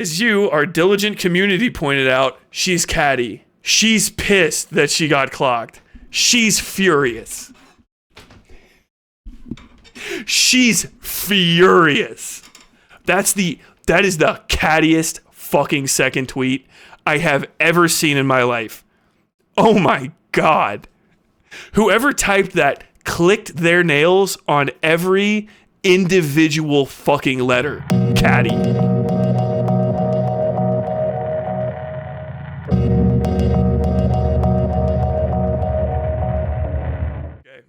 As you, our diligent community, pointed out, she's catty. She's pissed that she got clocked. She's furious. She's furious. That is the cattiest fucking second tweet I have ever seen in my life. Oh my God. Whoever typed that clicked their nails on every individual fucking letter. Catty. Okay.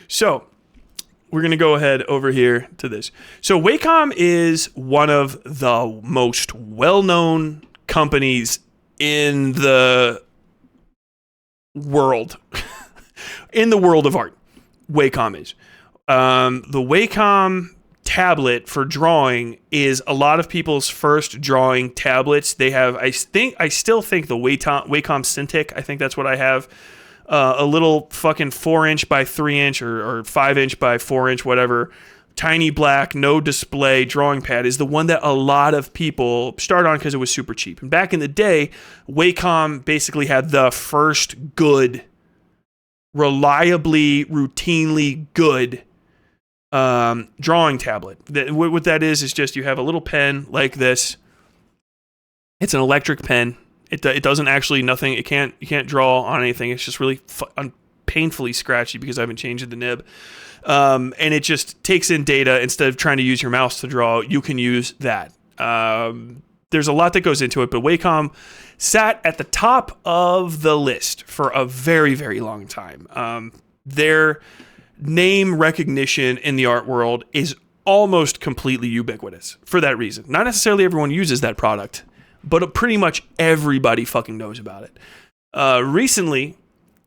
So, we're going to go ahead over here to this. So Wacom is one of the most well-known companies in the world. In the world of art. Wacom is. The Wacom tablet for drawing is a lot of people's first drawing tablets. They have, I still think the Wacom Cintiq, I think that's what I have. A little fucking 4-inch by 3-inch or 5-inch by 4-inch, whatever, tiny black, no display drawing pad is the one that a lot of people start on because it was super cheap. And back in the day, Wacom basically had the first good, reliably, routinely good drawing tablet. What that is just you have a little pen like this. It's an electric pen. It doesn't actually nothing. You can't draw on anything. It's just really painfully scratchy because I haven't changed the nib. And it just takes in data instead of trying to use your mouse to draw. You can use that. There's a lot that goes into it, but Wacom sat at the top of the list for a very, very long time. Their name recognition in the art world is almost completely ubiquitous for that reason. Not necessarily everyone uses that product, but pretty much everybody fucking knows about it. Recently,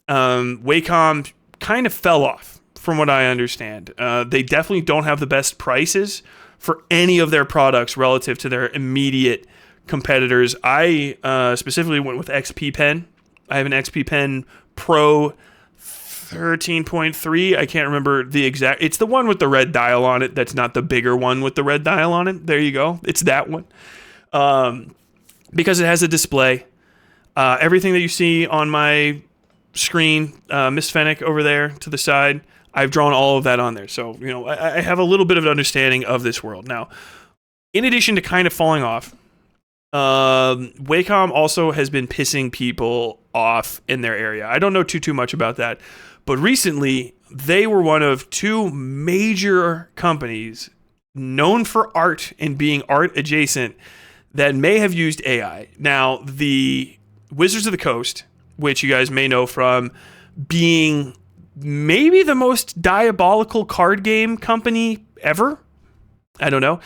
Wacom kind of fell off, from what I understand. They definitely don't have the best prices for any of their products relative to their immediate competitors. I specifically went with XP Pen. I have an XP Pen Pro 13.3. I can't remember the exact. It's the one with the red dial on it. That's not the bigger one with the red dial on it. There you go. It's that one. Because it has a display. Everything that you see on my screen, Miss Fennec over there to the side, I've drawn all of that on there. So, I have a little bit of an understanding of this world. Now, in addition to kind of falling off, Wacom also has been pissing people off in their area. I don't know too much about that. But recently, they were one of two major companies known for art and being art adjacent that may have used AI. Now, the Wizards of the Coast, which you guys may know from being maybe the most diabolical card game company ever. I don't know.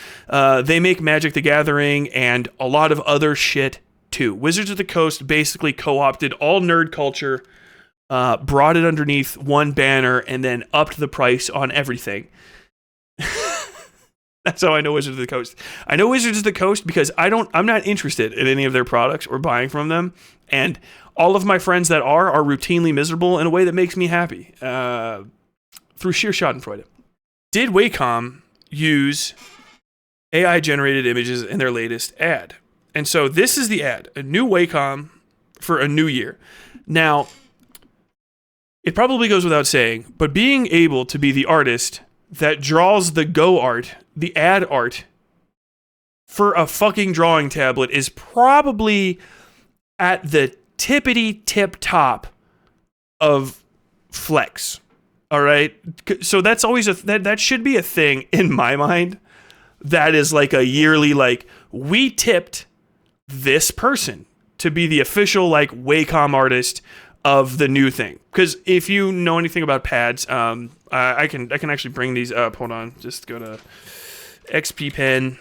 They make Magic the Gathering and a lot of other shit too. Wizards of the Coast basically co-opted all nerd culture, brought it underneath one banner, and then upped the price on everything. That's how I know Wizards of the Coast. I know Wizards of the Coast because I'm not interested in any of their products or buying from them. And all of my friends that are routinely miserable in a way that makes me happy. Through sheer schadenfreude. Did Wacom use AI-generated images in their latest ad? And so this is the ad. A new Wacom for a new year. Now, it probably goes without saying, but being able to be the artist that draws the go art, the ad art, for a fucking drawing tablet is probably at the tippity tip top of flex. All right. So that's always that should be a thing in my mind. That is like a yearly, we tipped this person to be the official, Wacom artist of the new thing. Because if you know anything about pads, I can actually bring these up. Hold on. Just go to XP Pen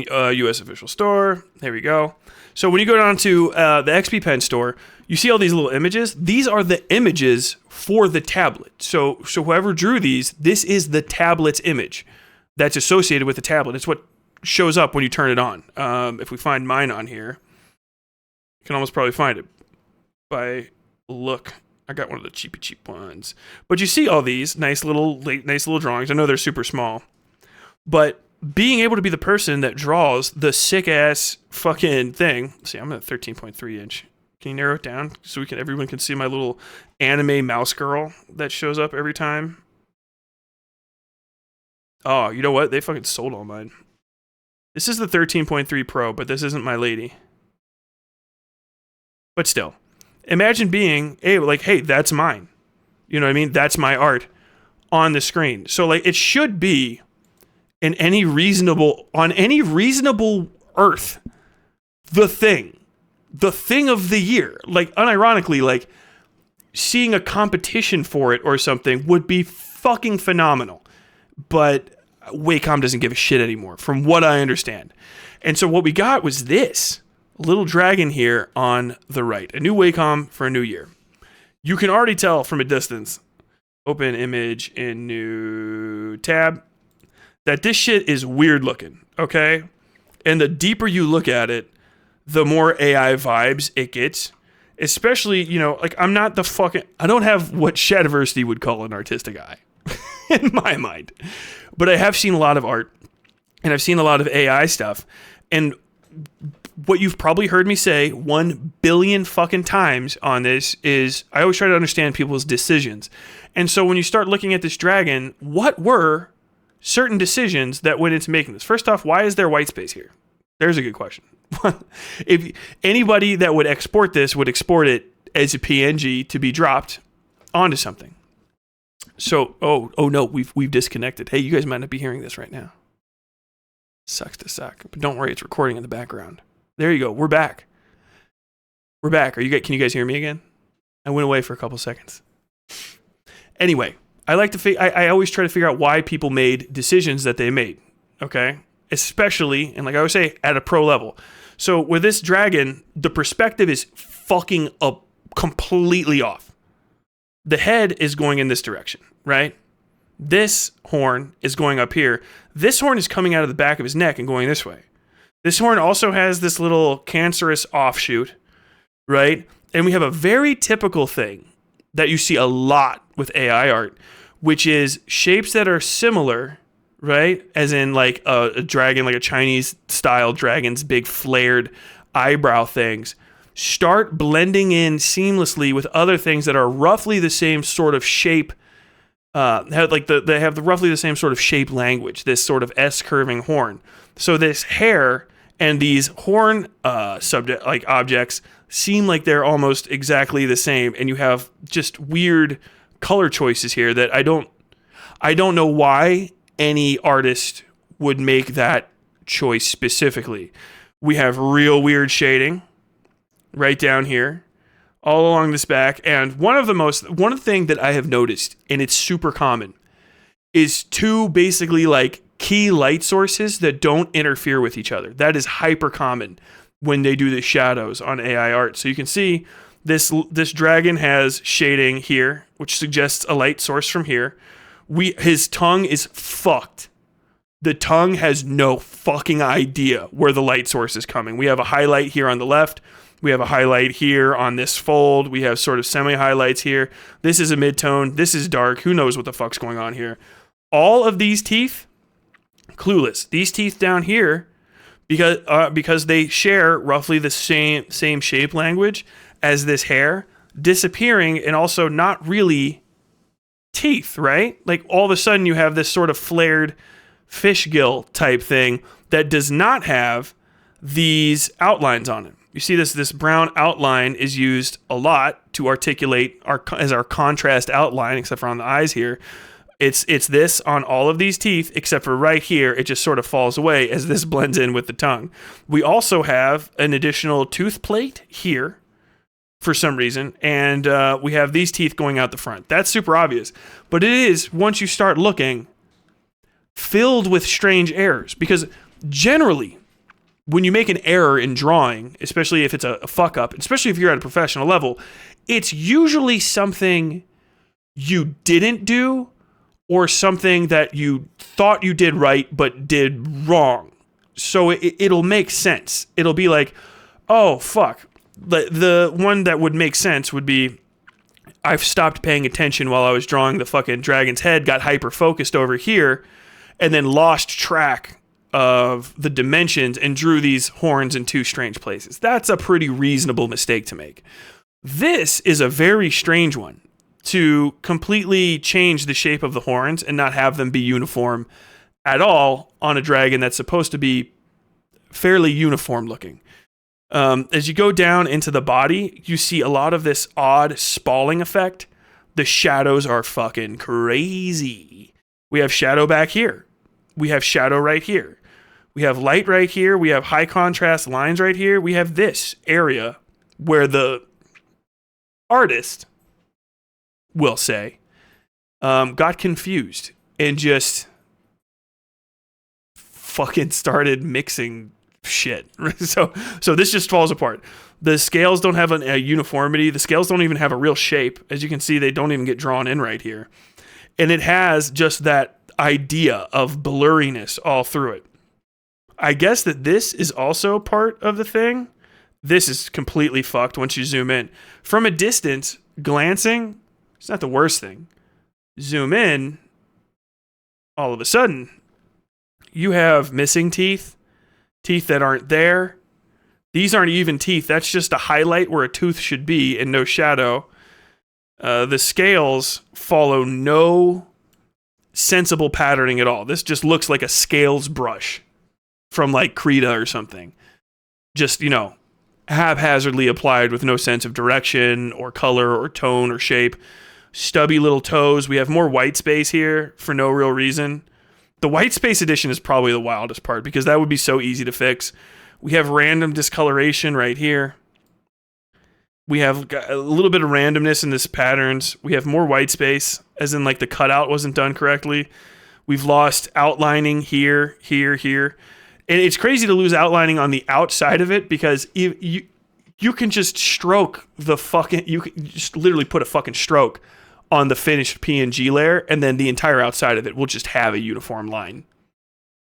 US official store. There we go. So when you go down to the XP Pen store, you see all these little images. These are the images for the tablet. So whoever drew these, this is the tablet's image that's associated with the tablet. It's what shows up when you turn it on. If we find mine on here, you can almost probably find it by look. I got one of the cheap ones. But you see all these nice little drawings. I know they're super small, but being able to be the person that draws the sick ass fucking thing. See, I'm at 13.3 inch. Can you narrow it down so everyone can see my little anime mouse girl that shows up every time? Oh, you know what? They fucking sold all mine. This is the 13.3 Pro, but this isn't my lady. But still, imagine being hey, that's mine. You know what I mean? That's my art on the screen. So like, it should be on any reasonable earth, the thing of the year. Like, unironically, like seeing a competition for it or something would be fucking phenomenal. But Wacom doesn't give a shit anymore, from what I understand. And so what we got was this little dragon here on the right. A new Wacom for a new year. You can already tell from a distance, open image in new tab, that this shit is weird looking, okay? And the deeper you look at it, the more AI vibes it gets. Especially, like, I don't have what Shadiversity would call an artistic eye, in my mind. But I have seen a lot of art, and I've seen a lot of AI stuff. And what you've probably heard me say 1 billion fucking times on this is I always try to understand people's decisions. And so when you start looking at this dragon, what were certain decisions that went into making this? First off, why is there white space here? There's a good question. If anybody that would export this would export it as a PNG to be dropped onto something. So, oh no, we've disconnected. Hey, you guys might not be hearing this right now. Sucks to suck, but don't worry, it's recording in the background. There you go. We're back. Can you guys hear me again? I went away for a couple seconds. Anyway, I always try to figure out why people made decisions that they made. Okay, especially, and like I always say, at a pro level. So with this dragon, the perspective is fucking up completely off. The head is going in this direction, right? This horn is going up here. This horn is coming out of the back of his neck and going this way. This horn also has this little cancerous offshoot, right? And we have a very typical thing that you see a lot with AI art, which is shapes that are similar, right? As in like a dragon, like a Chinese style dragon's big flared eyebrow things, start blending in seamlessly with other things that are roughly the same sort of shape. They have roughly the same sort of shape language, this sort of S-curving horn. So this hair and these horn objects seem like they're almost exactly the same, and you have just weird color choices here that I don't know why any artist would make that choice specifically. We have real weird shading right down here, all along this back. And one thing that I have noticed, and it's super common, is two basically like key light sources that don't interfere with each other. That is hyper common when they do the shadows on AI art. So you can see this dragon has shading here, which suggests a light source from here. His tongue is fucked. The tongue has no fucking idea where the light source is coming. We have a highlight here on the left. We have a highlight here on this fold. We have sort of semi-highlights here. This is a mid-tone. This is dark. Who knows what the fuck's going on here? All of these teeth, clueless. These teeth down here, because they share roughly the same shape language as this hair, disappearing and also not really teeth, right? Like all of a sudden you have this sort of flared fish gill type thing that does not have these outlines on it. You see this brown outline is used a lot to articulate as our contrast outline, except for on the eyes here. It's this on all of these teeth, except for right here, it just sort of falls away as this blends in with the tongue. We also have an additional tooth plate here for some reason, and we have these teeth going out the front. That's super obvious. But it is, once you start looking, filled with strange errors. Because generally, when you make an error in drawing, especially if it's a fuck up, especially if you're at a professional level, it's usually something you didn't do or something that you thought you did right but did wrong. So it'll make sense. It'll be like, oh, fuck. The one that would make sense would be, I've stopped paying attention while I was drawing the fucking dragon's head, got hyper-focused over here, and then lost track of the dimensions and drew these horns in two strange places. That's a pretty reasonable mistake to make. This is a very strange one, to completely change the shape of the horns and not have them be uniform at all on a dragon that's supposed to be fairly uniform looking. As you go down into the body, you see a lot of this odd spalling effect. The shadows are fucking crazy. We have shadow back here. We have shadow right here. We have light right here. We have high contrast lines right here. We have this area where the artist, will say, got confused and just fucking started mixing shit. So this just falls apart. The scales don't have a uniformity. The scales don't even have a real shape. As you can see, they don't even get drawn in right here. And it has just that idea of blurriness all through it. I guess that this is also part of the thing. This is completely fucked once you zoom in. From a distance, glancing, it's not the worst thing. Zoom in, all of a sudden, you have missing teeth, teeth that aren't there. These aren't even teeth. That's just a highlight where a tooth should be and no shadow. The scales follow no sensible patterning at all. This just looks like a scales brush from like Krita or something. Just, haphazardly applied with no sense of direction or color or tone or shape. Stubby little toes. We have more white space here for no real reason. The white space edition is probably the wildest part because that would be so easy to fix. We have random discoloration right here. We have a little bit of randomness in this patterns. We have more white space, as in like the cutout wasn't done correctly. We've lost outlining here, here, here. And it's crazy to lose outlining on the outside of it because you can just stroke the fucking... You can just literally put a fucking stroke on the finished PNG layer, and then the entire outside of it will just have a uniform line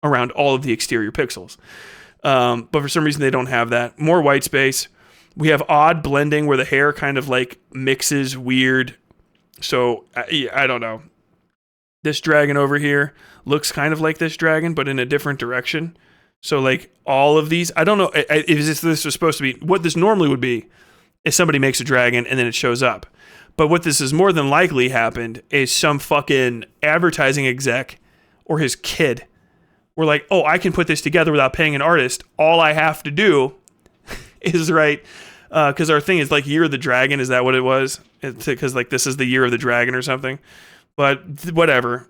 around all of the exterior pixels. But for some reason, they don't have that. More white space. We have odd blending where the hair kind of like mixes weird. So I don't know. This dragon over here looks kind of like this dragon, but in a different direction. So like all of these, I don't know if this was supposed to be, what this normally would be is somebody makes a dragon and then it shows up. But what this is more than likely happened is some fucking advertising exec or his kid were like, oh, I can put this together without paying an artist. All I have to do is write, because our thing is like Year of the Dragon. Is that what it was? Because like this is the Year of the Dragon or something. But whatever.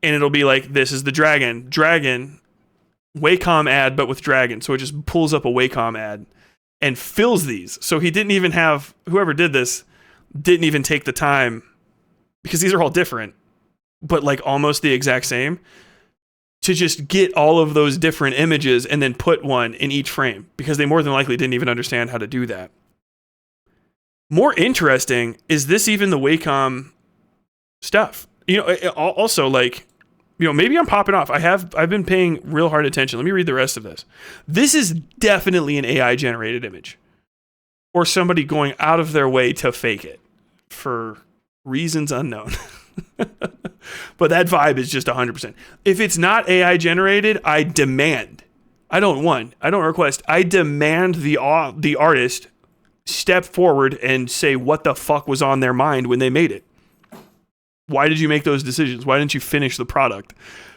And it'll be like, this is the dragon. Dragon, Wacom ad, but with dragon. So it just pulls up a Wacom ad and fills these. So he didn't even have, whoever did this, didn't even take the time, because these are all different, but like almost the exact same, to just get all of those different images and then put one in each frame, because they more than likely didn't even understand how to do that. More interesting, is this even the Wacom stuff? Also like, maybe I'm popping off. I've been paying real hard attention. Let me read the rest of this. This is definitely an AI generated image, or somebody going out of their way to fake it for reasons unknown. But that vibe is just 100%. If it's not AI generated, I demand, I don't request, I demand the artist step forward and say what the fuck was on their mind when they made it. Why did you make those decisions? Why didn't you finish the product?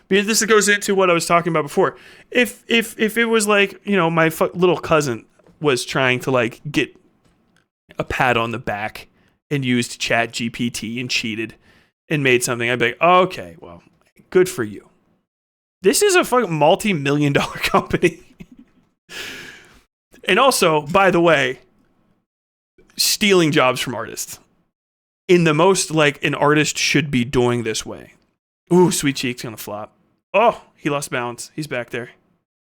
Because this goes into what I was talking about before. If it was like, my little cousin was trying to like get a pat on the back and used Chat GPT and cheated and made something, I'd be like, oh, okay, well, good for you. This is a fucking multi-million-dollar company. And also, by the way, stealing jobs from artists in the most like an artist should be doing this way. Ooh, Sweet Cheek's gonna flop. Oh, he lost balance. He's back there.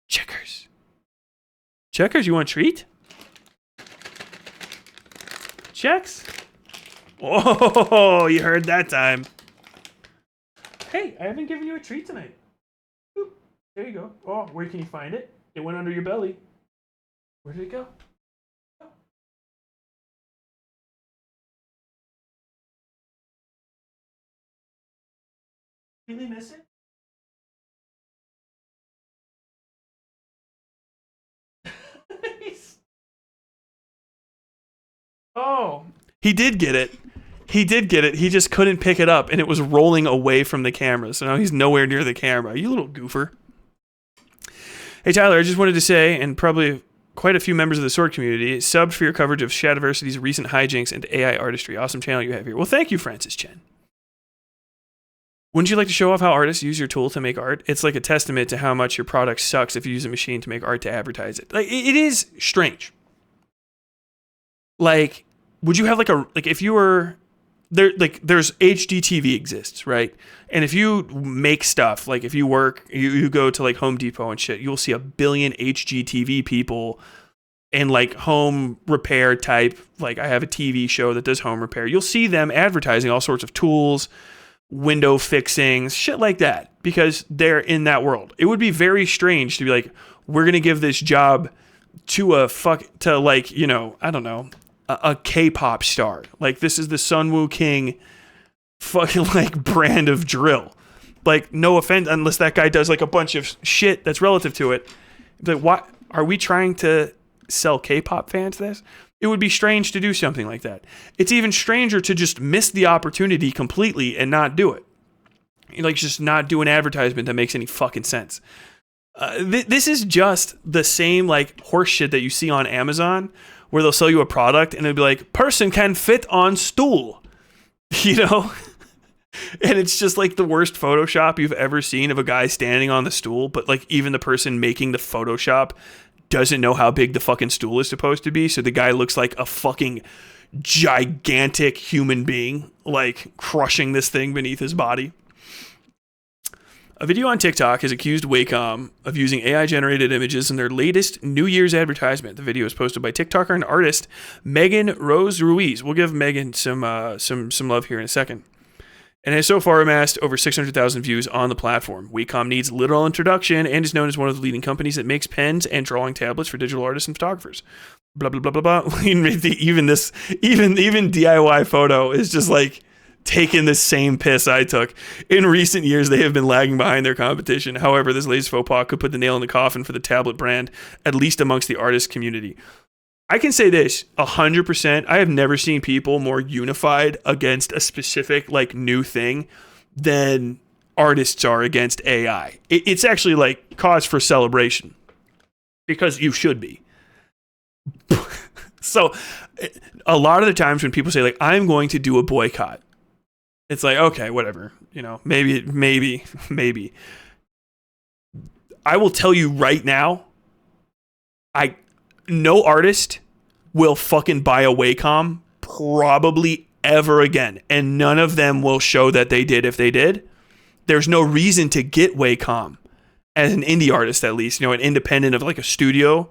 Checkers. Checkers, you want a treat? Checks? Oh, you heard that time. Hey, I haven't given you a treat tonight. Oop, there you go. Oh, where can you find it? It went under your belly. Where did it go? Really miss it? Oh. He did get it. He did get it. He just couldn't pick it up, and it was rolling away from the camera. So now he's nowhere near the camera. You little goofer. Hey, Tyler, I just wanted to say, and probably quite a few members of the Sword community, subbed for your coverage of Shadiversity's recent hijinks and AI artistry. Awesome channel you have here. Well, thank you, Francis Chen. Wouldn't you like to show off how artists use your tool to make art? It's like a testament to how much your product sucks if you use a machine to make art to advertise it. Like, it is strange. Like, would you have if you were there, there's HDTV exists, right? And if you make stuff, like if you work, you go to like Home Depot and shit, you'll see a billion HGTV people and like home repair type. Like I have a TV show that does home repair. You'll see them advertising all sorts of tools, window fixings, shit like that, because they're in that world. It would be very strange to be like, we're going to give this job to a K-pop star. Like, this is the Sunwoo King fucking like brand of drill. Like, no offense, unless that guy does like a bunch of shit that's relative to it. Like, what are we trying to sell K-pop fans this? It would be strange to do something like that. It's even stranger to just miss the opportunity completely and not do it. Like, just not do an advertisement that makes any fucking sense. This is just the same like horse shit that you see on Amazon, where they'll sell you a product and it'll be like, person can fit on stool, you know? And it's just like the worst Photoshop you've ever seen of a guy standing on the stool, but like even the person making the Photoshop doesn't know how big the fucking stool is supposed to be, so the guy looks like a fucking gigantic human being, like crushing this thing beneath his body. A video on TikTok has accused Wacom of using AI-generated images in their latest New Year's advertisement. The video is posted by TikToker and artist Megan Rose Ruiz. We'll give Megan some love here in a second. And has so far amassed over 600,000 views on the platform. Wacom needs little introduction and is known as one of the leading companies that makes pens and drawing tablets for digital artists and photographers. Blah blah blah blah blah. Even DIY photo is just like taking the same piss I took. In recent years, they have been lagging behind their competition. However, this latest faux pas could put the nail in the coffin for the tablet brand, at least amongst the artist community. I can say this 100%. I have never seen people more unified against a specific like new thing than artists are against AI. It's actually like cause for celebration, because you should be. So a lot of the times when people say like, I'm going to do a boycott, it's like, okay, whatever, you know, maybe. I will tell you right now, no artist will fucking buy a Wacom probably ever again, and none of them will show that they did if they did. There's no reason to get Wacom as an indie artist, at least, you know, an independent of like a studio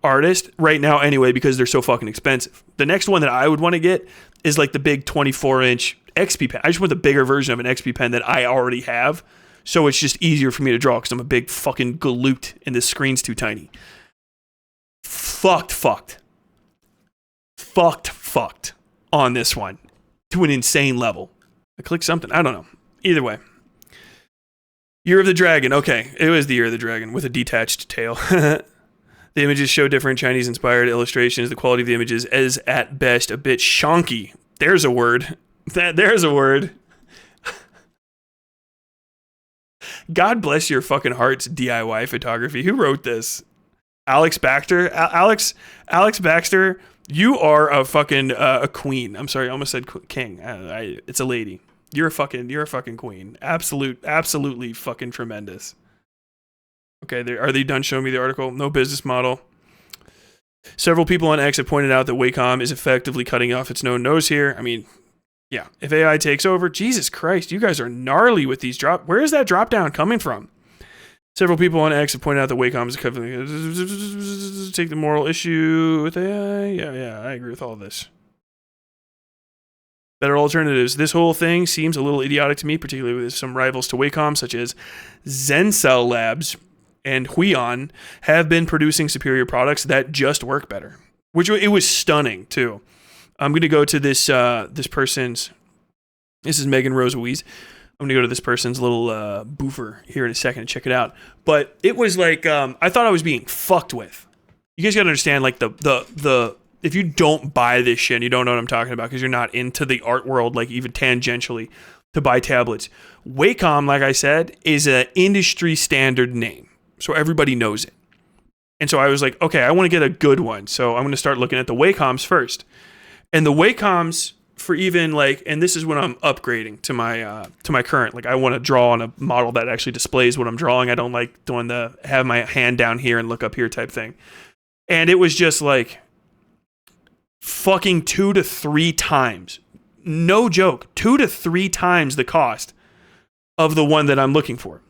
artist right now anyway, because they're so fucking expensive. The next one that I would want to get is like the big 24-inch XP pen. I just want the bigger version of an XP pen that I already have, so it's just easier for me to draw because I'm a big fucking galoot and this screen's too tiny. Fucked on this one to an insane level. I clicked something. I don't know. Either way. Year of the Dragon. Okay, it was the Year of the Dragon with a detached tail. The images show different Chinese-inspired illustrations. The quality of the images is at best a bit shonky. There's a word. There's a word. God bless your fucking hearts, DIY photography. Who wrote this? Alex Baxter? Alex Baxter, you are a fucking a queen. I'm sorry, I almost said king. It's a lady. You're a fucking queen. Absolutely fucking tremendous. Okay, are they done showing me the article? No business model. Several people on X have pointed out that Wacom is effectively cutting off its known nose here. I mean, yeah, if AI takes over, Jesus Christ, you guys are gnarly with these where is that drop down coming from? Several people on X have pointed out that Wacom is effectively take the moral issue with AI. Yeah, I agree with all this. Better alternatives. This whole thing seems a little idiotic to me, particularly with some rivals to Wacom, such as Zencell Labs and Huion, have been producing superior products that just work better. Which it was stunning too. I'm going to go to this person's. This is Megan Rose Ruiz. I'm going to go to this person's little boofer here in a second and check it out. But it was like I thought I was being fucked with. You guys got to understand, like the if you don't buy this shit, and you don't know what I'm talking about because you're not into the art world, like even tangentially, to buy tablets. Wacom, like I said, is an industry standard name. So everybody knows it. And so I was like, okay, I want to get a good one. So I'm going to start looking at the Wacoms first. And the Wacoms for even like, and this is when I'm upgrading to my current, like I want to draw on a model that actually displays what I'm drawing. I don't like doing the have my hand down here and look up here type thing. And it was just like fucking 2 to 3 times. No joke, 2 to 3 times the cost of the one that I'm looking for.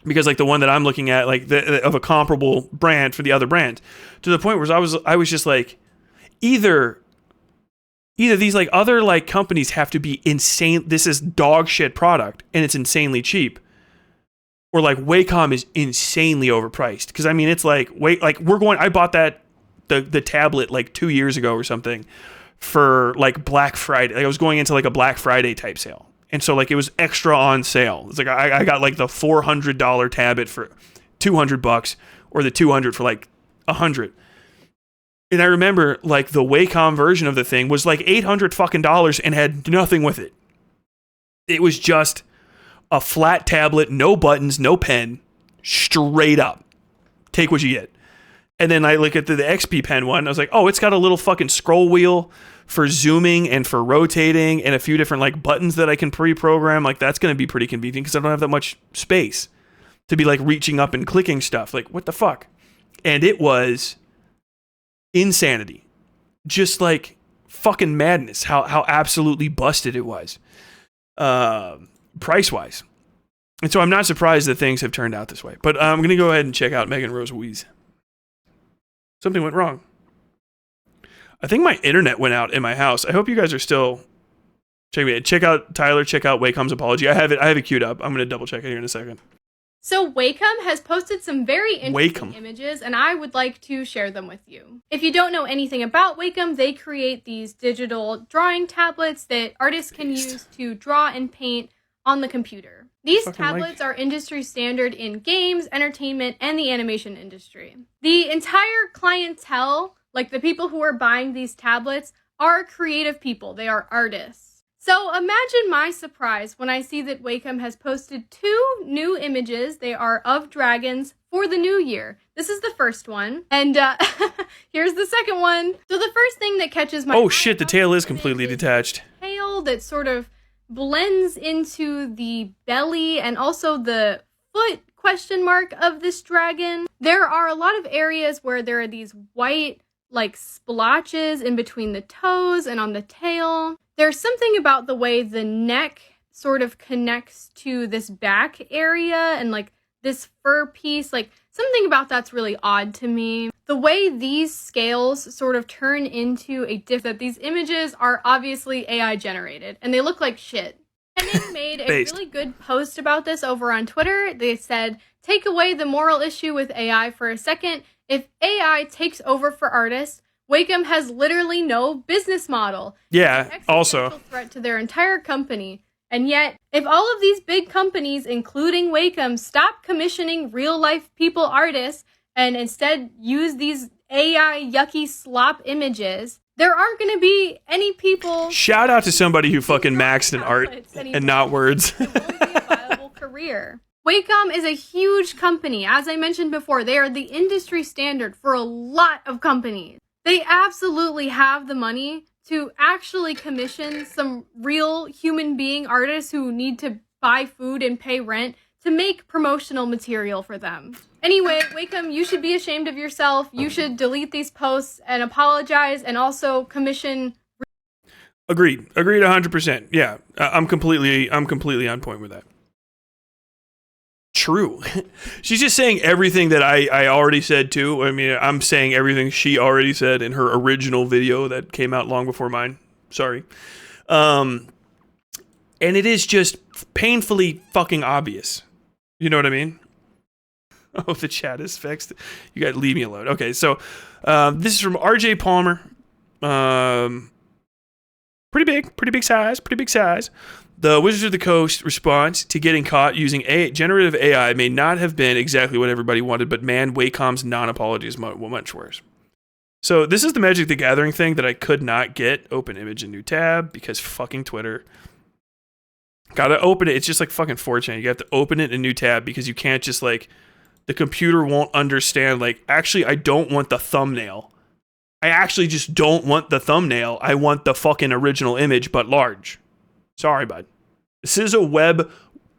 Because like the one that I'm looking at, like of a comparable brand for the other brand, to the point where I was just like, either these like other like companies have to be insane. This is dog shit product and it's insanely cheap, or like Wacom is insanely overpriced. Because I mean, it's like I bought the tablet like 2 years ago or something for like Black Friday. Like I was going into like a Black Friday type sale. And so like it was extra on sale. It's like I got like the $400 tablet for $200 or the 200 for like $100. And I remember like the Wacom version of the thing was like $800 fucking dollars and had nothing with it. It was just a flat tablet, no buttons, no pen, straight up. Take what you get. And then I look at the XP Pen one. I was like, oh, it's got a little fucking scroll wheel for zooming and for rotating and a few different like buttons that I can pre-program. Like that's going to be pretty convenient because I don't have that much space to be like reaching up and clicking stuff. Like what the fuck? And it was insanity. Just like fucking madness. How absolutely busted it was. Price-wise. And so I'm not surprised that things have turned out this way. But I'm going to go ahead and check out Megan Rose Weeze. Something went wrong. I think my internet went out in my house. I hope you guys are still check out Tyler, check out Wacom's apology. I have it queued up. I'm going to double check it here in a second. So Wacom has posted some very interesting images, and I would like to share them with you. If you don't know anything about Wacom, they create these digital drawing tablets that artists can use to draw and paint on the computer. These tablets are industry standard in games, entertainment, and the animation industry. The entire clientele, like the people who are buying these tablets, are creative people. They are artists. So imagine my surprise when I see that Wacom has posted 2 new images. They are of dragons for the new year. This is the first one. And here's the second one. So the first thing that catches my eye... Oh shit, the tail is completely detached. Tail that sort of blends into the belly and also the foot question mark of this dragon. There are a lot of areas where there are these white like splotches in between the toes and on the tail. There's something about the way the neck sort of connects to this back area and like this fur piece, like something about that's really odd to me. The way these scales sort of turn into that these images are obviously AI generated and they look like shit. Brennan made a really good post about this over on Twitter. They said, take away the moral issue with AI for a second. If AI takes over for artists, Wacom has literally no business model. Yeah, also a threat to their entire company. And yet, if all of these big companies, including Wacom, stop commissioning real-life people artists and instead use these AI yucky slop images, there aren't going to be any people... Shout out to somebody who fucking maxed in art and not words. It won't be a viable career. Wacom is a huge company. As I mentioned before, they are the industry standard for a lot of companies. They absolutely have the money to actually commission some real human being artists who need to buy food and pay rent to make promotional material for them. Anyway, Wacom, you should be ashamed of yourself. You should delete these posts and apologize and also commission... Agreed 100%. Yeah, I'm completely on point with that. True. She's just saying everything that I already said too. I mean, I'm saying everything she already said in her original video that came out long before mine. Sorry. And it is just painfully fucking obvious. You know what I mean? Oh, the chat is fixed. You guys leave me alone. Okay, so this is from RJ Palmer. Pretty big size. The Wizards of the Coast response to getting caught using generative AI may not have been exactly what everybody wanted, but man, Wacom's non-apology is much worse. So this is the Magic the Gathering thing that I could not get. Open image in new tab because fucking Twitter. Gotta open it. It's just like fucking 4chan. You have to open it in a new tab because you can't just like, the computer won't understand. Like, actually, I don't want the thumbnail. I actually just don't want the thumbnail. I want the fucking original image, but large. Sorry, bud. This is a web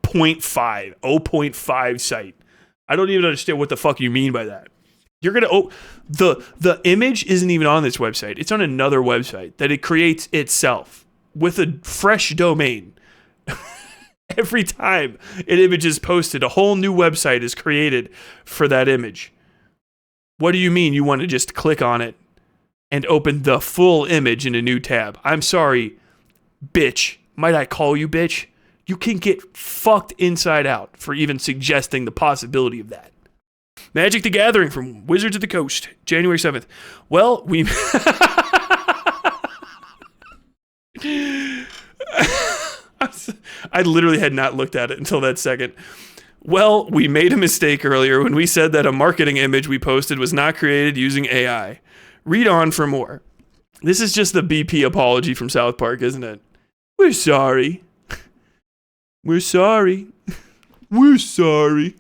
0.5 site. I don't even understand what the fuck you mean by that. You're gonna the image isn't even on this website. It's on another website that it creates itself with a fresh domain. Every time an image is posted, a whole new website is created for that image. What do you mean you want to just click on it and open the full image in a new tab? I'm sorry, bitch. Might I call you bitch? You can get fucked inside out for even suggesting the possibility of that. Magic the Gathering from Wizards of the Coast, January 7th. Well, we... I literally had not looked at it until that second. Well, we made a mistake earlier when we said that a marketing image we posted was not created using AI. Read on for more. This is just the BP apology from South Park, isn't it? We're sorry. We're sorry. We're sorry.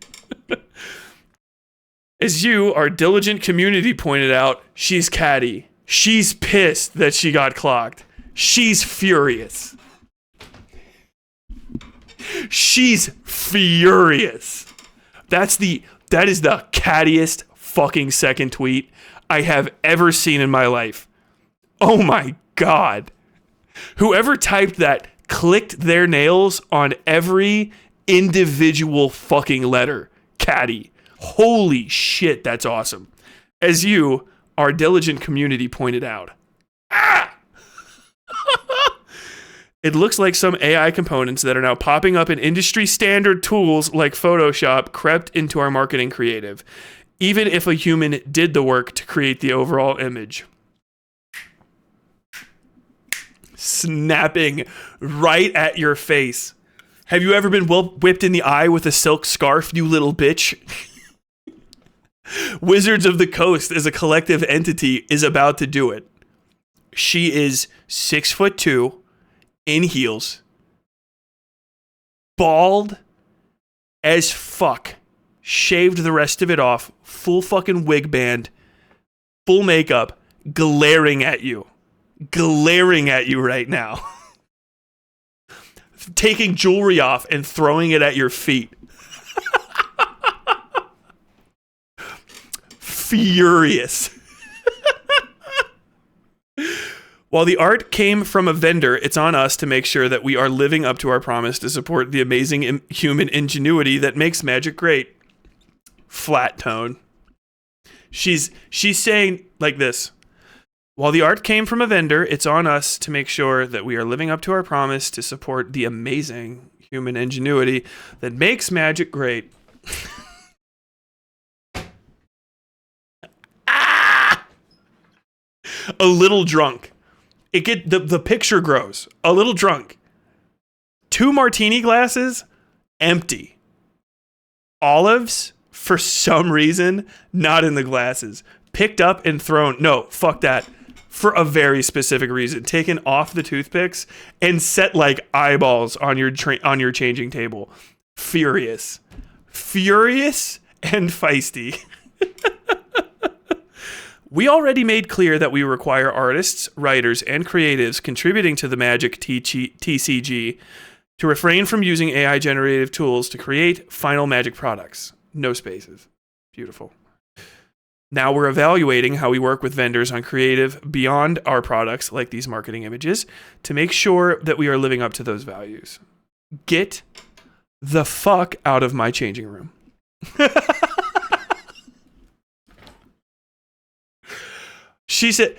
As you, our diligent community, pointed out, she's catty. She's pissed that she got clocked. She's furious. She's furious. That is the cattiest fucking second tweet I have ever seen in my life. Oh my God. Whoever typed that clicked their nails on every individual fucking letter. Catty. Holy shit, that's awesome. As you, our diligent community, pointed out. Ah! It looks like some AI components that are now popping up in industry standard tools like Photoshop crept into our marketing creative, even if a human did the work to create the overall image. Snapping right at your face. Have you ever been whipped in the eye with a silk scarf, you little bitch? Wizards of the Coast as a collective entity is about to do it. She is 6'2", in heels, bald as fuck, shaved the rest of it off, full fucking wig band, full makeup, glaring at you right now. Taking jewelry off and throwing it at your feet. Furious. While the art came from a vendor, it's on us to make sure that we are living up to our promise to support the amazing human ingenuity that makes magic great. Flat tone. She's saying like this. While the art came from a vendor, it's on us to make sure that we are living up to our promise to support the amazing human ingenuity that makes magic great. A little drunk. The picture grows. A little drunk. 2 martini glasses, empty. Olives, for some reason, not in the glasses. Picked up and thrown. No, fuck that. For a very specific reason. Taken off the toothpicks and set like eyeballs on your changing table. Furious. Furious and feisty. We already made clear that we require artists, writers, and creatives contributing to the Magic TCG to refrain from using AI-generative tools to create final Magic products. No spaces. Beautiful. Now we're evaluating how we work with vendors on creative beyond our products, like these marketing images, to make sure that we are living up to those values. Get the fuck out of my changing room. She said,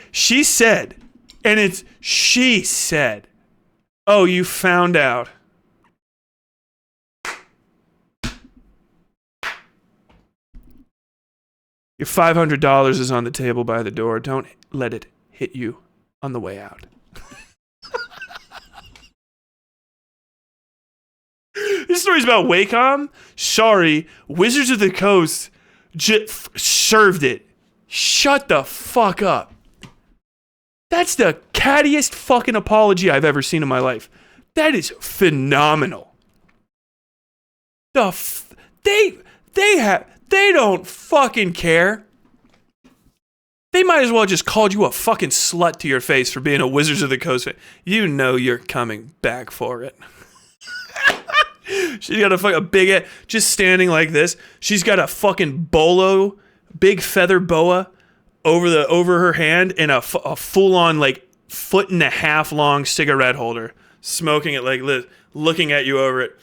oh, you found out. Your $500 is on the table by the door. Don't let it hit you on the way out. This story's about Wacom. Sorry, Wizards of the Coast served it. Shut the fuck up. That's the cattiest fucking apology I've ever seen in my life. That is phenomenal. They don't fucking care. They might as well just called you a fucking slut to your face for being a Wizards of the Coast fan. You know you're coming back for it. She's got a big, just standing like this. She's got a fucking bolo, big feather boa over her and a full-on like 1.5 foot long cigarette holder, smoking it like this, looking at you over it.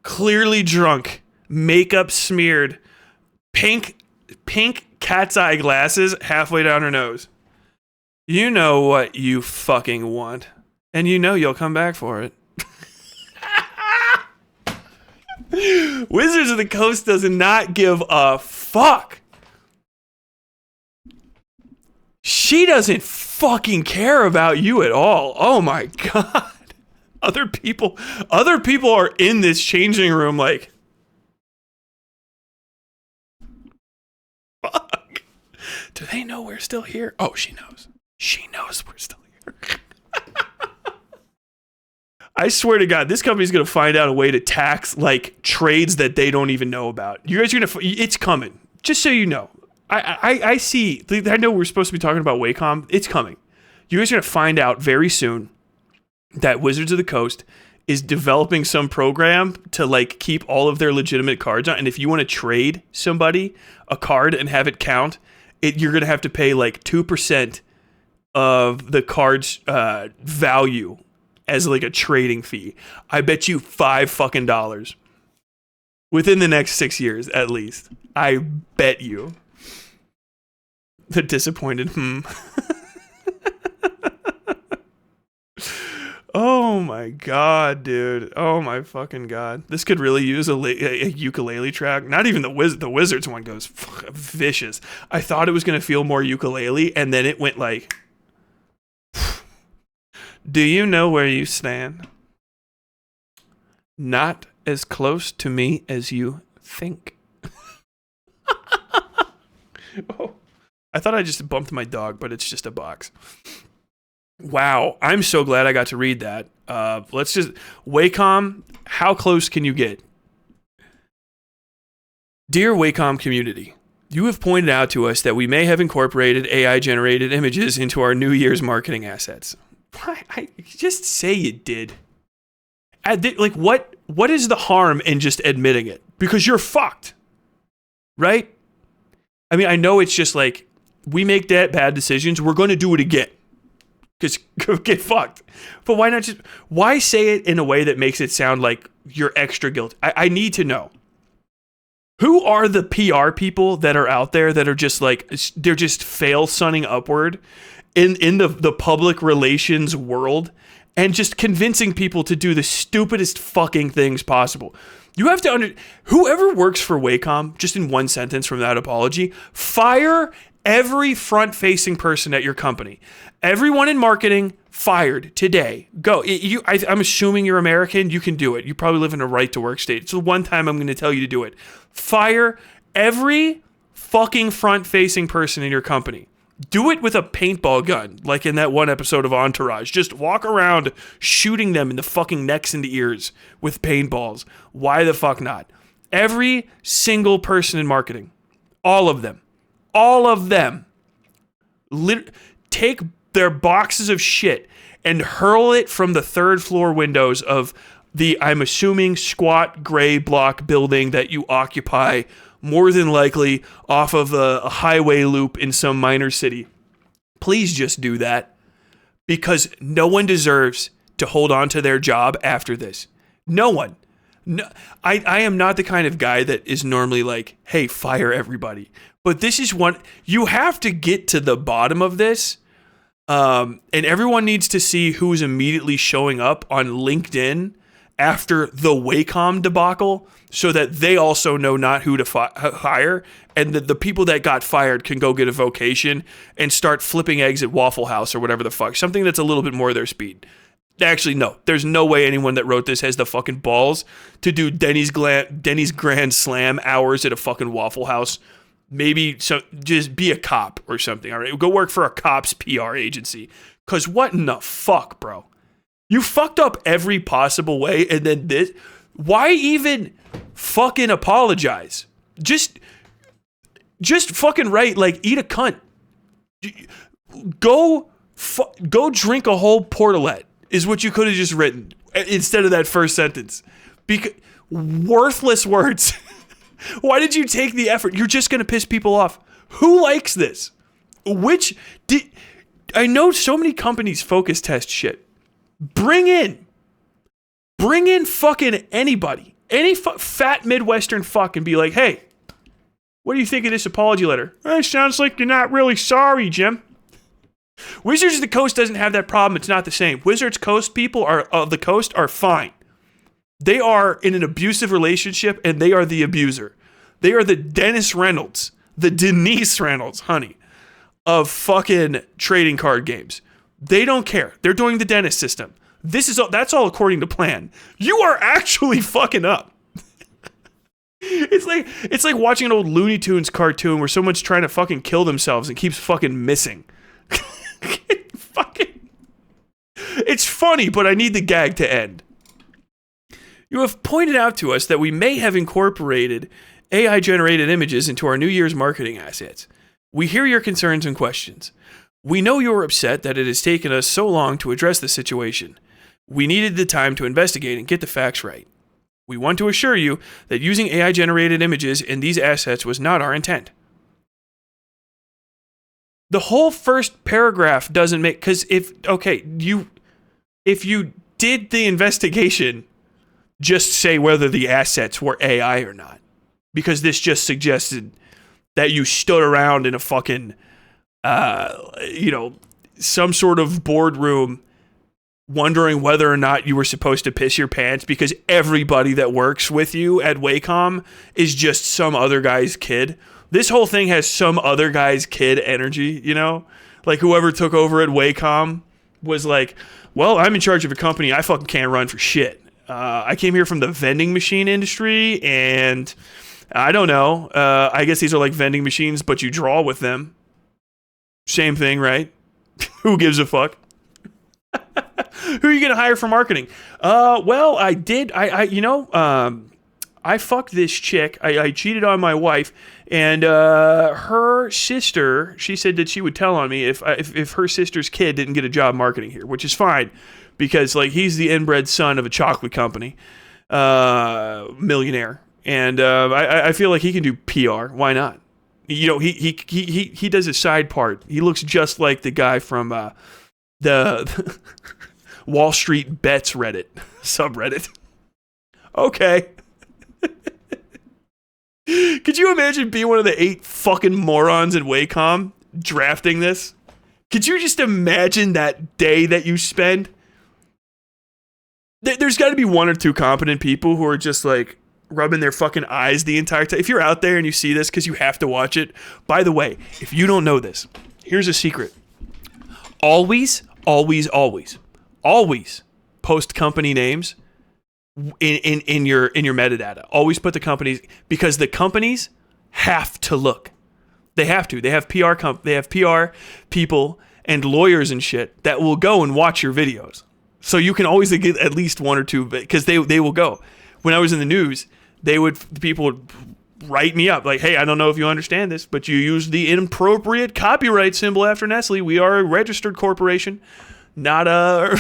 Clearly drunk, makeup smeared, pink cat's eye glasses halfway down her nose. You know what you fucking want, and you know you'll come back for it. Wizards of the Coast does not give a fuck. She doesn't fucking care about you at all. Oh my god. Other people are in this changing room like, fuck. Do they know we're still here? Oh, she knows. She knows we're still here. I swear to God, this company's going to find out a way to tax like trades that they don't even know about. You guys are going to, it's coming. Just so you know. I see, I know we're supposed to be talking about Wacom. It's coming. You guys are going to find out very soon that Wizards of the Coast is developing some program to like keep all of their legitimate cards on. And if you want to trade somebody a card and have it count, you're going to have to pay like 2% of the card's value as like a trading fee. I bet you $5 fucking within the next 6 years at least. I bet you. The disappointed Oh my god, dude. Oh my fucking god. This could really use a ukulele track. Not even the Wizards one goes vicious. I thought it was going to feel more ukulele, and then it went like, do you know where you stand? Not as close to me as you think. Oh, I thought I just bumped my dog, but it's just a box. Wow, I'm so glad I got to read that. Let's just... Wacom, how close can you get? Dear Wacom community, you have pointed out to us that we may have incorporated AI-generated images into our New Year's marketing assets. I just say you did. Like, what is the harm in just admitting it? Because you're fucked, right? I mean, I know it's just like, we make that bad decisions, we're going to do it again. Because get fucked. But why say it in a way that makes it sound like you're extra guilty? I need to know. Who are the PR people that are out there that are just like, they're just fail-sunning upward in the public relations world and just convincing people to do the stupidest fucking things possible? You have to whoever works for Wacom, just in one sentence from that apology, fire every front-facing person at your company. Everyone in marketing, fired today. Go. I'm assuming you're American. You can do it. You probably live in a right-to-work state. It's the one time I'm going to tell you to do it. Fire every fucking front-facing person in your company. Do it with a paintball gun, like in that one episode of Entourage. Just walk around shooting them in the fucking necks and the ears with paintballs. Why the fuck not? Every single person in marketing. All of them. All of them. Take their boxes of shit and hurl it from the third floor windows of the, I'm assuming, squat gray block building that you occupy, more than likely off of a highway loop in some minor city. Please just do that, because no one deserves to hold on to their job after this. No one. No, I am not the kind of guy that is normally like, hey, fire everybody. But this is one, you have to get to the bottom of this. And everyone needs to see who's immediately showing up on LinkedIn after the Wacom debacle, so that they also know not who to hire, and that the people that got fired can go get a vocation and start flipping eggs at Waffle House or whatever the fuck. Something that's a little bit more their speed. Actually, no. There's no way anyone that wrote this has the fucking balls to do Denny's Grand Slam hours at a fucking Waffle House. Maybe just be a cop or something, all right? Go work for a cop's PR agency. Because what in the fuck, bro? You fucked up every possible way, and then this. Why even fucking apologize? Just fucking write, like, eat a cunt. Go drink a whole portalette is what you could have just written instead of that first sentence. Because worthless words. Why did you take the effort? You're just going to piss people off. Who likes this? I know so many companies focus test shit. Bring in fucking anybody. Any fat Midwestern fuck and be like, hey, what do you think of this apology letter? It sounds like you're not really sorry, Jim. Wizards of the Coast doesn't have that problem. It's not the same. Wizards Coast people of the coast are fine. They are in an abusive relationship, and they are the abuser. They are the Dennis Reynolds, the Denise Reynolds, honey, of fucking trading card games. They don't care. They're doing the Dennis system. That's all according to plan. You are actually fucking up. It's like watching an old Looney Tunes cartoon where someone's trying to fucking kill themselves and keeps fucking missing. It's funny, but I need the gag to end. You have pointed out to us that we may have incorporated AI-generated images into our New Year's marketing assets. We hear your concerns and questions. We know you are upset that it has taken us so long to address the situation. We needed the time to investigate and get the facts right. We want to assure you that using AI-generated images in these assets was not our intent. The whole first paragraph doesn't make... Because if you did the investigation, just say whether the assets were AI or not. Because this just suggested that you stood around in a fucking, some sort of boardroom wondering whether or not you were supposed to piss your pants because everybody that works with you at Wacom is just some other guy's kid. This whole thing has some other guy's kid energy, you know? Like whoever took over at Wacom was like, well, I'm in charge of a company. I fucking can't run for shit. I came here from the vending machine industry and I don't know. I guess these are like vending machines, but you draw with them. Same thing, right? Who gives a fuck? Who are you going to hire for marketing? Well, I did. I fucked this chick. I cheated on my wife, and her sister. She said that she would tell on me if her sister's kid didn't get a job marketing here, which is fine, because like he's the inbred son of a chocolate company, millionaire, and I feel like he can do PR. Why not? You know, he does a side part. He looks just like the guy from the Wall Street Bets Reddit subreddit. Okay. Could you imagine being one of the 8 fucking morons in Wacom drafting this? Could you just imagine that day that you spend? There's got to be 1 or 2 competent people who are just like rubbing their fucking eyes the entire time. If you're out there and you see this, because you have to watch it. By the way, if you don't know this, here's a secret. Always post company names in your metadata. Always put the companies, because the companies have to look. They have to. They have PR people and lawyers and shit that will go and watch your videos. So you can always get at least 1 or 2, because they will go. When I was in the news, people would write me up like, hey, I don't know if you understand this, but you used the inappropriate copyright symbol after Nestle. We are a registered corporation, not a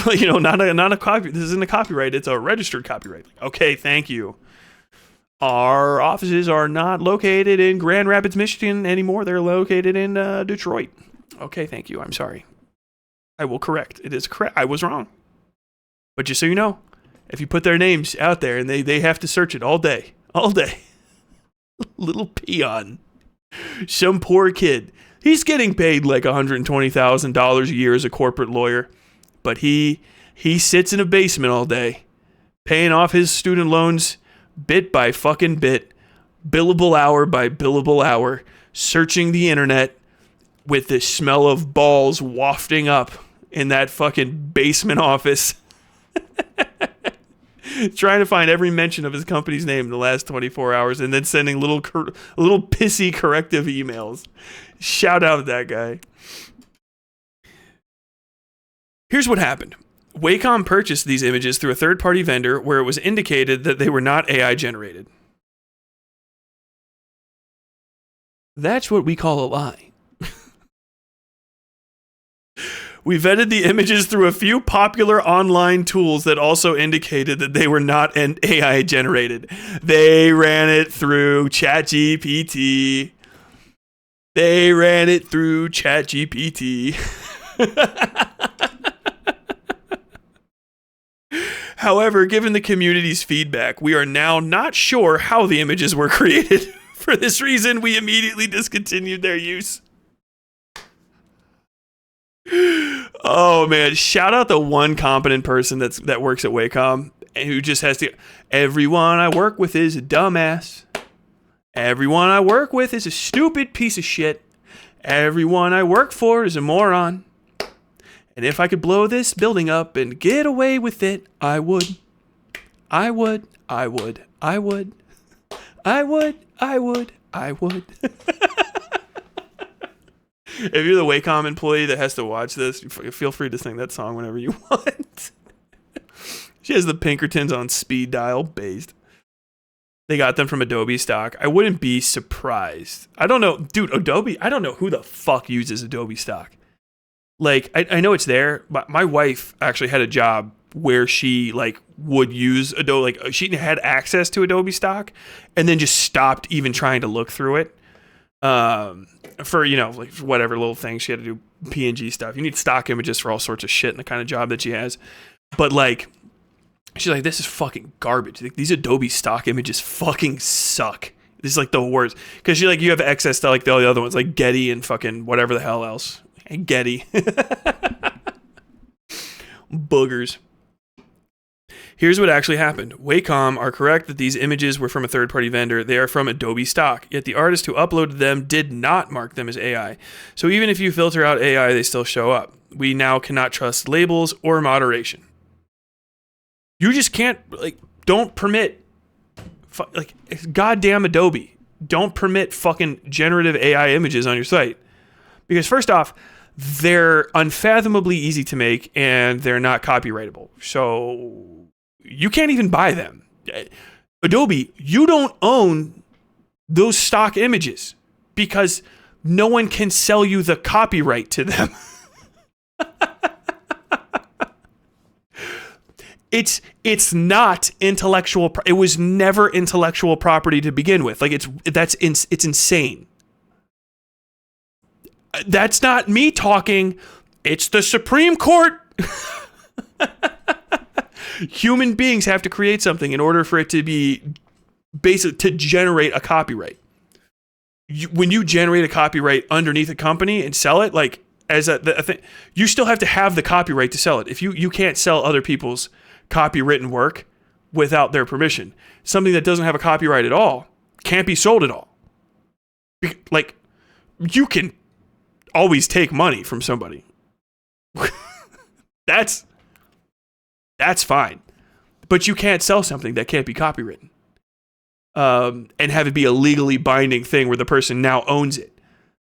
copy. This isn't a copyright. It's a registered copyright. Okay, thank you. Our offices are not located in Grand Rapids, Michigan anymore. They're located in Detroit. Okay, thank you. I'm sorry. I will correct. It is correct. I was wrong. But just so you know, if you put their names out there and they have to search it all day. Little peon. Some poor kid. He's getting paid like $120,000 a year as a corporate lawyer. But he sits in a basement all day, paying off his student loans bit by fucking bit, billable hour by billable hour, searching the internet with the smell of balls wafting up in that fucking basement office. Trying to find every mention of his company's name in the last 24 hours and then sending little pissy corrective emails. Shout out that guy. Here's what happened. Wacom purchased these images through a third-party vendor where it was indicated that they were not AI generated. That's what we call a lie. We vetted the images through a few popular online tools that also indicated that they were not AI generated. They ran it through ChatGPT. However, given the community's feedback, we are now not sure how the images were created. For this reason, we immediately discontinued their use. Oh man, shout out the one competent person that works at Wacom and who just has to. Everyone I work with is a dumbass. Everyone I work with is a stupid piece of shit. Everyone I work for is a moron. And if I could blow this building up and get away with it, I would. I would. If you're the Wacom employee that has to watch this, feel free to sing that song whenever you want. She has the Pinkertons on speed dial, based. They got them from Adobe stock. I wouldn't be surprised. I don't know. Dude, Adobe, I don't know who the fuck uses Adobe stock. Like, I know it's there, but my wife actually had a job where she, like, would use Adobe. Like, she had access to Adobe stock and then just stopped even trying to look through it. For, you know, like whatever little things she had to do, PNG stuff. You need stock images for all sorts of shit in the kind of job that she has. But like, she's like, this is fucking garbage. Like, these Adobe stock images fucking suck. This is like the worst. Because you have access to like all the other ones, like Getty and fucking whatever the hell else. And Getty. Boogers. Here's what actually happened. Wacom are correct that these images were from a third-party vendor. They are from Adobe stock, yet the artist who uploaded them did not mark them as AI. So even if you filter out AI, they still show up. We now cannot trust labels or moderation. You just can't, like, don't permit, like, goddamn Adobe. Don't permit fucking generative AI images on your site. Because first off, they're unfathomably easy to make and they're not copyrightable. So you can't even buy them. Adobe, you don't own those stock images because no one can sell you the copyright to them. It's not intellectual. It was never intellectual property to begin with. Like it's insane. That's not me talking. It's the Supreme Court. Human beings have to create something in order for it to be basic to generate a copyright. When you generate a copyright underneath a company and sell it, like as a thing, you still have to have the copyright to sell it. If you can't sell other people's copywritten work without their permission, something that doesn't have a copyright at all can't be sold at all. Like, you can always take money from somebody. That's fine. But you can't sell something that can't be copywritten. And have it be a legally binding thing where the person now owns it.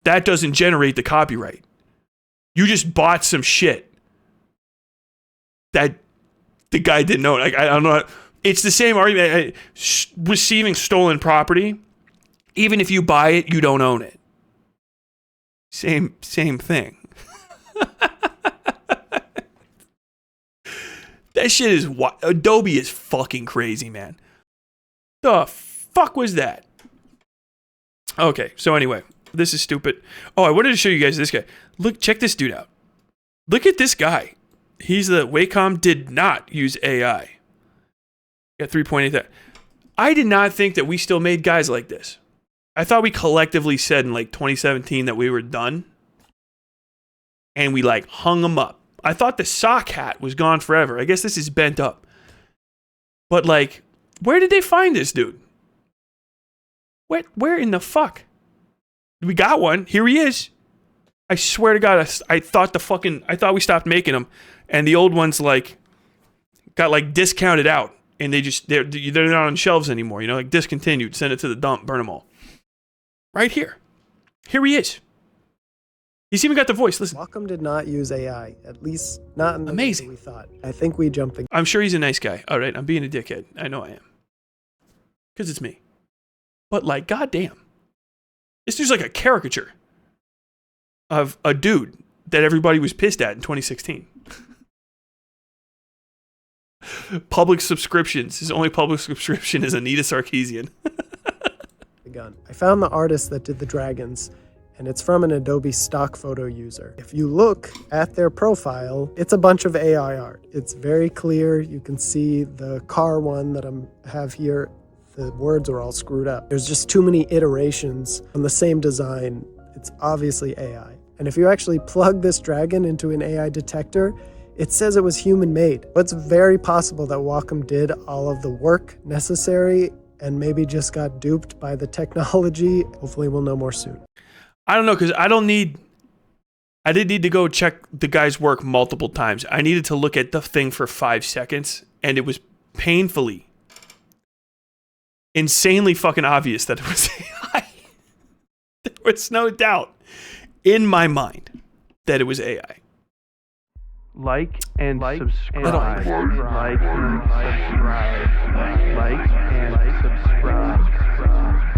That doesn't generate the copyright. You just bought some shit that the guy didn't own. Like, I don't know. It's the same argument. Receiving stolen property, even if you buy it, you don't own it. Same thing. That shit is Adobe is fucking crazy, man. The fuck was that? Okay, so anyway, this is stupid. Oh, I wanted to show you guys this guy. Look, check this dude out. Look at this guy. He's the Wacom did not use AI. Got 3.8 there. I did not think that we still made guys like this. I thought we collectively said in like 2017 that we were done. And we like hung them up. I thought the sock hat was gone forever. I guess this is bent up. But like, where did they find this dude? Where in the fuck? We got one. Here he is. I swear to God, I thought we stopped making them. And the old ones like got like discounted out. and they're not on shelves anymore. You know, like discontinued. Send it to the dump. Burn them all. Right here. Here he is. He's even got the voice. Listen. Wacom did not use AI, at least not in the way Amazing. that we thought. I think we jumped the... I'm sure he's a nice guy. All right, I'm being a dickhead. I know I am. Because it's me. But like, goddamn. This dude's like a caricature of a dude that everybody was pissed at in 2016. Public subscriptions. His only public subscription is Anita Sarkeesian. gun. I found the artist that did the dragons, and it's from an Adobe stock photo user. If you look at their profile, it's a bunch of AI art. It's very clear. You can see the car one that I have here. The words are all screwed up. There's just too many iterations on the same design. It's obviously AI. And if you actually plug this dragon into an AI detector, it says it was human-made. It's very possible that Wacom did all of the work necessary and maybe just got duped by the technology. Hopefully we'll know more soon. I don't know, because I did need to go check the guy's work multiple times. I needed to look at the thing for 5 seconds, and it was painfully, insanely fucking obvious that it was AI. There was no doubt in my mind that it was AI. Like and subscribe. Like and subscribe. Like and subscribe.